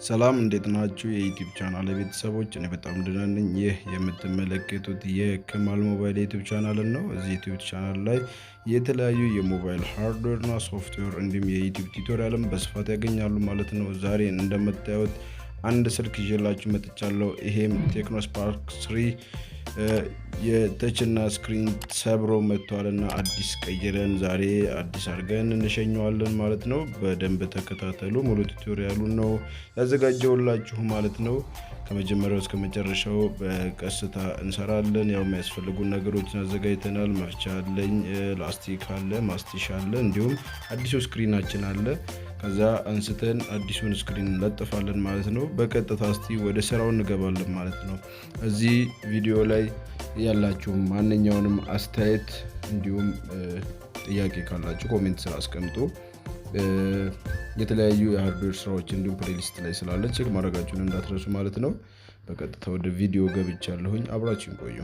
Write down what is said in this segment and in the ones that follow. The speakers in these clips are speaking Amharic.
ሰላም እንዴት ናችሁ? የዩቲዩብ ቻናል ቤተሰቦች እኔ በጣም ደህና ነኝ። ይህ የምትመለከቱት የከማል ሞባይል ዩቲዩብ ቻናል ነው። እዚህ ዩቲዩብ ቻናል ላይ የተለያዩ የሞባይል ሃርድዌር እና ሶፍትዌር እንዲሁም የዩቲዩብ ቱቶሪያልም በስፋት ያገኛሉ ማለት ነው። ዛሬ እንደምታዩት አንድ ስልክ ይዤላችሁ መጥቻለሁ። ይሄም ቴክኖ ስፓርክ 3 የተችና ስክሪን ሰብሮ መጥቷልና አዲስ ቀይረን ዛሬ አዲስ አድርገን እንሸኘዋለን ማለት ነው። በደንብ ተከታተሉ። ሙሉ ቱቶሪያሉን ነው ያዘጋጀውላችሁ ማለት ነው። ከመጀመሪያው እስከ መጨረሻው በቀስታ እንሰራለን። ያው የሚያስፈልጉን ነገሮችን አዘጋጅተናል። መፍቻ አለኝ፣ ላስቲክ አለ፣ ማስቲሽ አለ፣ እንዲሁም አዲሱ ስክሪናችን አለ። ከዛ አንስተን አዲሱን ስክሪን እንለጥፋለን ማለት ነው። በቀጥታ እስቲ ወደ ስራው እንገባለን ማለት ነው። እዚህ ቪዲዮ ላይ ያላችሁ ማንኛውንም አስተያየት እንዲሁም ጥያቄ ካላችሁ ኮሜንት ስራ አስቀምጡ። የተለያዩ የሃርድዌር ስራዎች እንዲሁም ፕሌሊስት ላይ ስላለ ቼክ ማድረጋችሁን እንዳትረሱ ማለት ነው። በቀጥታ ወደ ቪዲዮ ገብቻለሁኝ። አብራችሁን ቆዩ።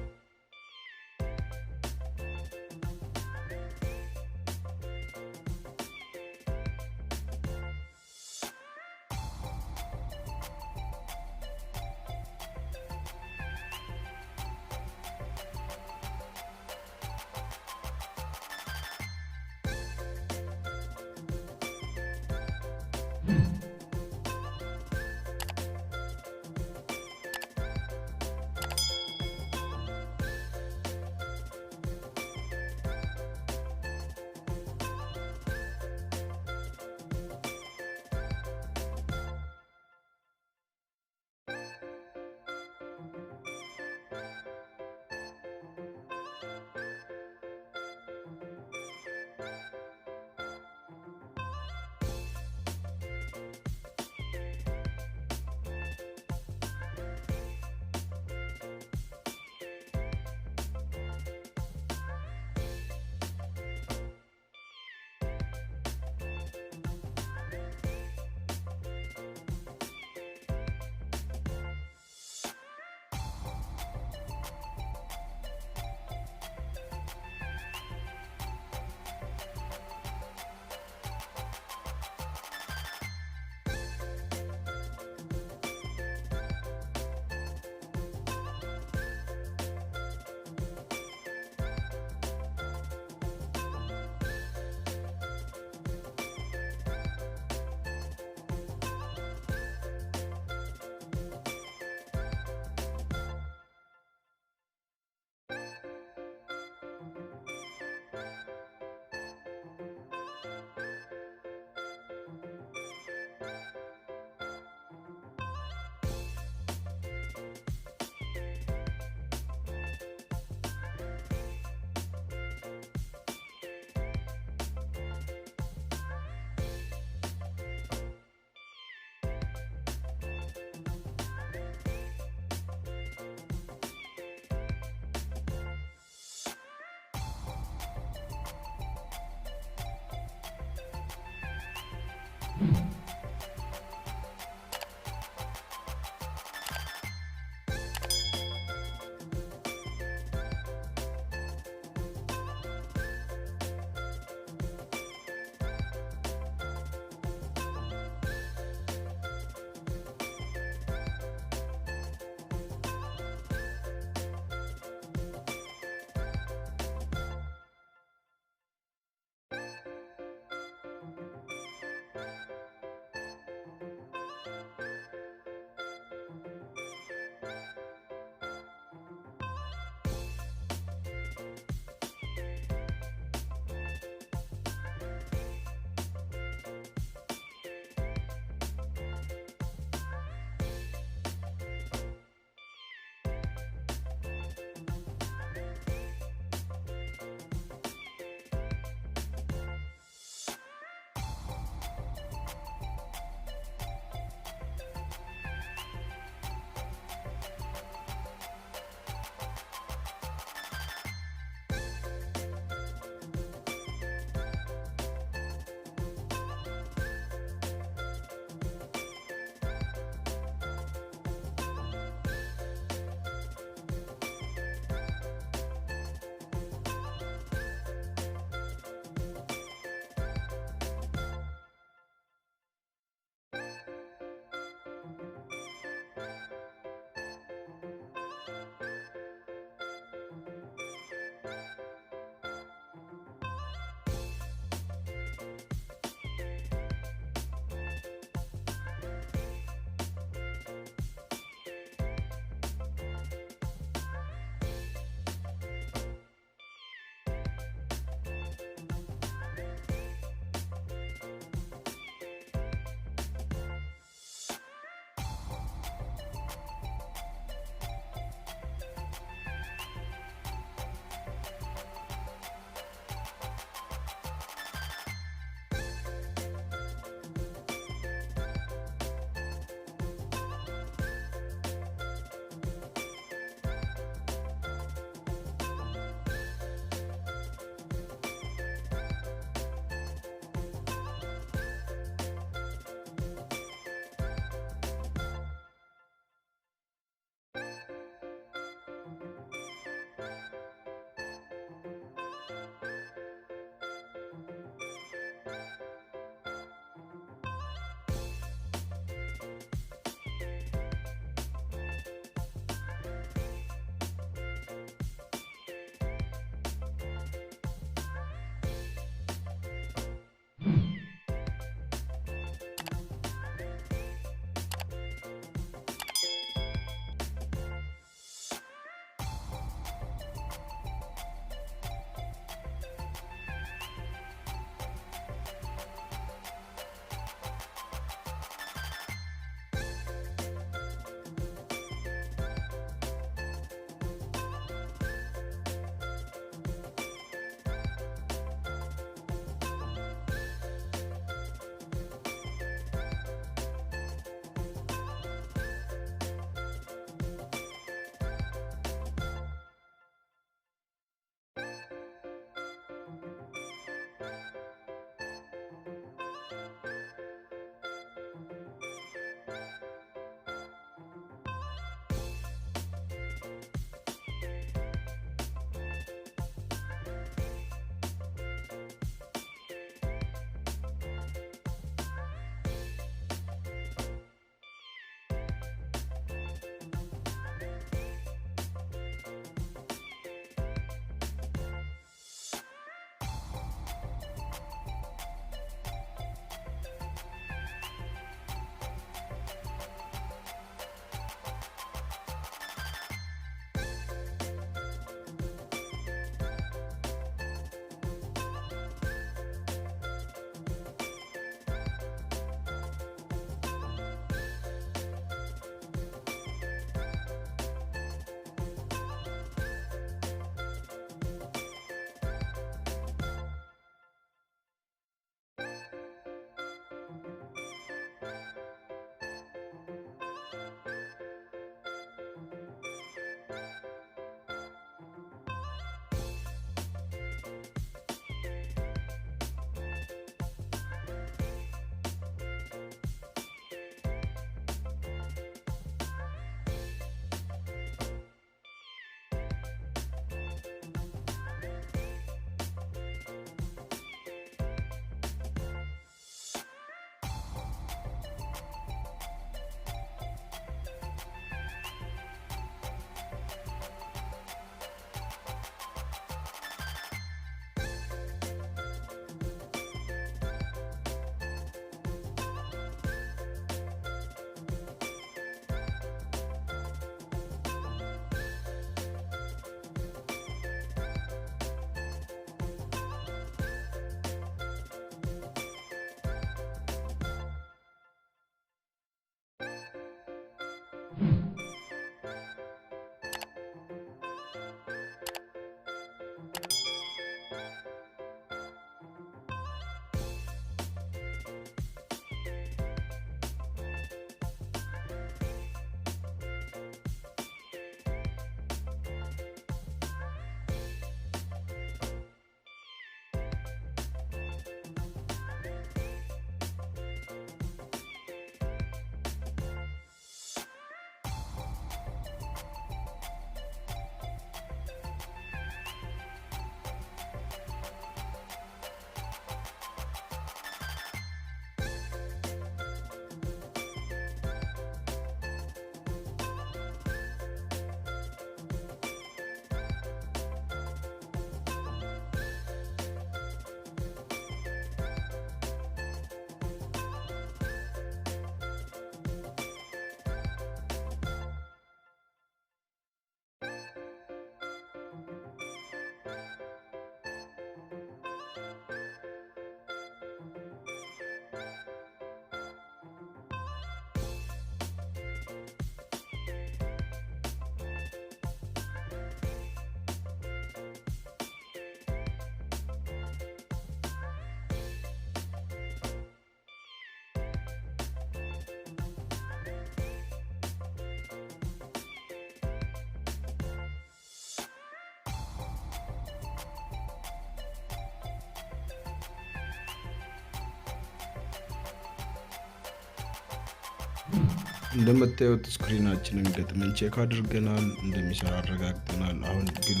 እንደምታዩት ስክሪናችንን ገጥመን ቼክ አድርገናል፣ እንደሚሰራ አረጋግጠናል። አሁን ግሉ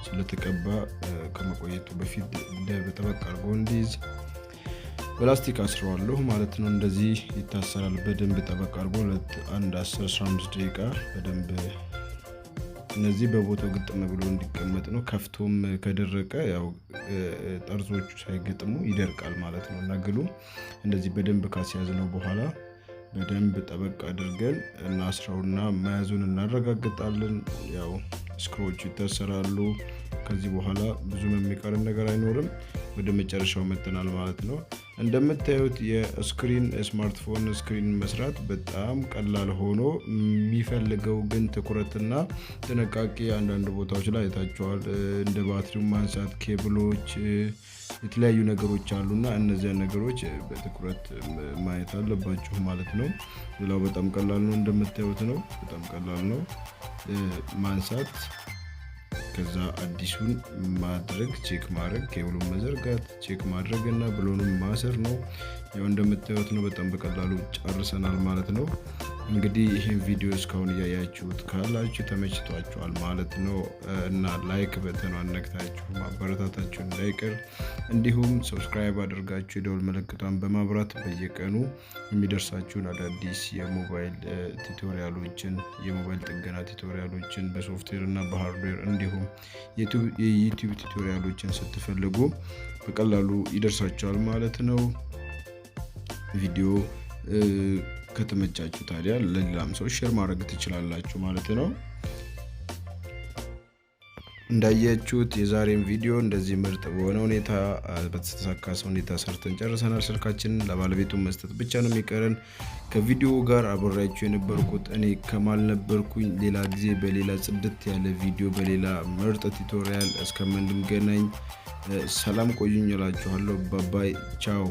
ስለተቀባ ከመቆየቱ በፊት በጠበቅ አድርጎ እንዲይዝ ፕላስቲክ አስረዋለሁ ማለት ነው። እንደዚህ ይታሰራል በደንብ ጠበቅ አድርጎ ለአንድ 10-15 ደቂቃ በደንብ እነዚህ በቦታው ግጥም ብሎ እንዲቀመጥ ነው። ከፍቶም ከደረቀ ያው ጠርዞቹ ሳይገጥሙ ይደርቃል ማለት ነው። እና ግሉ እንደዚህ በደንብ ካስያዝነው በኋላ በደንብ ጠበቅ አድርገን እናስረውና መያዙን እናረጋግጣለን። ያው ስክሮቹ ይታሰራሉ። ከዚህ በኋላ ብዙም የሚቀርን ነገር አይኖርም። ወደ መጨረሻው መጥተናል ማለት ነው። እንደምታዩት የስክሪን ስማርትፎን ስክሪን መስራት በጣም ቀላል ሆኖ የሚፈልገው ግን ትኩረትና ጥንቃቄ አንዳንድ ቦታዎች ላይ አይታችኋል። እንደ ባትሪው ማንሳት፣ ኬብሎች፣ የተለያዩ ነገሮች አሉና እነዚያን ነገሮች በትኩረት ማየት አለባችሁ ማለት ነው። ሌላው በጣም ቀላል ነው፣ እንደምታዩት ነው። በጣም ቀላል ነው ማንሳት፣ ከዛ አዲሱን ማድረግ፣ ቼክ ማድረግ፣ ኬብሉን መዘርጋት፣ ቼክ ማድረግ እና ብሎኑን ማሰር ነው። ያው እንደምታዩት ነው። በጣም በቀላሉ ጨርሰናል ማለት ነው። እንግዲህ ይሄን ቪዲዮ እስካሁን እያያችሁት ካላችሁ ተመችቷችኋል ማለት ነው እና ላይክ በተኗን ነክታችሁ ማበረታታችሁ እንዳይቀር፣ እንዲሁም ሰብስክራይብ አድርጋችሁ የደወል ምልክቷን በማብራት በየቀኑ የሚደርሳችሁን አዳዲስ የሞባይል ቱቶሪያሎችን፣ የሞባይል ጥገና ቱቶሪያሎችን በሶፍትዌር እና በሃርድዌር እንዲሁም የዩቲዩብ ቱቶሪያሎችን ስትፈልጉ በቀላሉ ይደርሳችኋል ማለት ነው። ቪዲዮ ከተመቻችሁ ታዲያ ለሌላም ሰው ሼር ማድረግ ትችላላችሁ ማለት ነው። እንዳያችሁት የዛሬን ቪዲዮ እንደዚህ ምርጥ በሆነ ሁኔታ በተሳካ ሁኔታ ሰርተን ጨርሰናል። ስልካችንን ለባለቤቱ መስጠት ብቻ ነው የሚቀረን። ከቪዲዮ ጋር አብሬያችሁ የነበርኩት እኔ ከማል ነበርኩኝ። ሌላ ጊዜ በሌላ ጽድት ያለ ቪዲዮ በሌላ ምርጥ ቱቶሪያል እስከምንገናኝ ሰላም ቆዩኝ እላችኋለሁ። ባባይ ቻው።